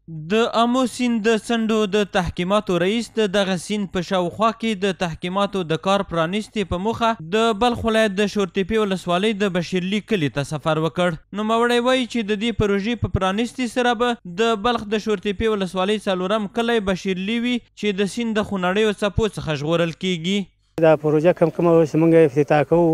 د آمو سیند د څنډو د تحکیماتو رئیس د دغه سیند په شاوخوا کې د تحکیماتو د کار پرانیستې په موخه د بلخ ولایت د شورتیپې ولسوالۍ د بشیرلي کلي ته سفر وکړ. نوموړی وایي چې د دې پروژې په پرانیستي سره به د بلخ د شورتیپې ولسوالۍ څلورم کلی بشیرلي وي چې د سیند د خونړیو څپو څخه ژغورل کیږي. دا پروژه کومه چې موږ افتتاح کوو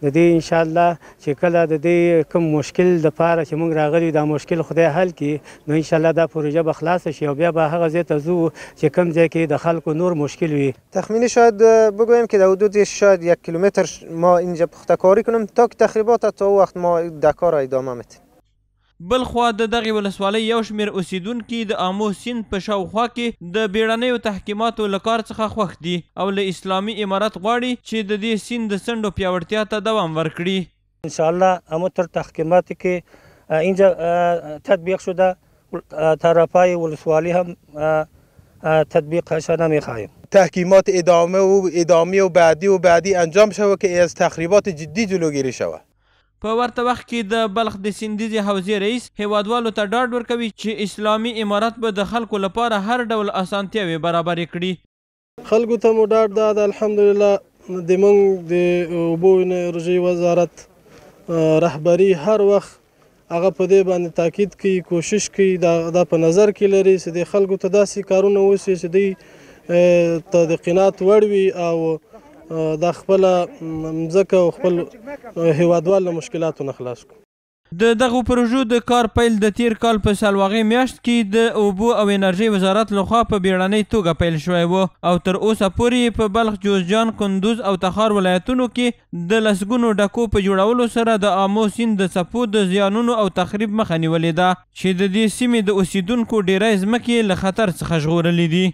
د دې ان شاء الله چې کله د دې کوم مشکل د پاره چې موږ راغلي دا مشکل خدای حل کړي نو ان شاء الله دا پروژه به خلاص شي او بیا به هغه ځای ته ځو چې کوم ځای کې د خلکو نور مشکل وي. تخمینی شاید بگوییم که در حدود شاید 1 کیلومتر ما اینجا پخته‌کاری کنیم تا که تخریبات تا وقت ما در کار ادامه میدیم. بلخوا د دغې ولسوالۍ یو شمېر اوسیدونکي د آمو سیند په شاوخوا کې د بیړنیو تحکیماتو له کار څخه خوښ دي او له اسلامي امارت غواړي چې د دې سیند د څنډو پیاوړتیا ته دوام ورکړي. انشاءالله اما تر تحکیماتی که اینجا تطبیق شده طرفای ولسوالی هم تطبیقش نمیخواهیم. تحکیمات ادامه و بعدی انجام شود که از تخریبات جدی جلوگیری شود. په ورته وخت کې د بلخ د سیندیزې حوزې رئیس هیوادوالو ته ډاډ ورکوي چې اسلامي امارت به د خلکو لپاره هر ډول اسانتیاوې برابرې کړي. خلکو ته مو ډاډ دا ده الحمدلله د موږ د اوبو انرژۍ وزارت رهبري هر وخت هغه په دې باندې تاکید کوي کوشش کوي دا په نظر کې لري چې د خلکو ته داسې کارونه وشي چې دوی ته د قناعت وړ وي او دا خپل مځکه او خپل هیوادوال له مشکلاتو نه خلاص کړو. د دغو پروژو د کار پیل د تیر کال په سالواغې میاشت کې د اوبو او انرژۍ وزارت لخوا په بیړنۍ توګه پیل شوی و او تر اوسه پورې په بلخ، جوزجان، کندوز او تخار ولایتونو کې د لسګونو ډکو په جوړولو سره د آمو سیند د څپو د زیانونو او تخریب مخه نیولې ده چې د دې سیمې د اوسیدونکو ډیری ځمکې له خطر څخه ژغورلې دي.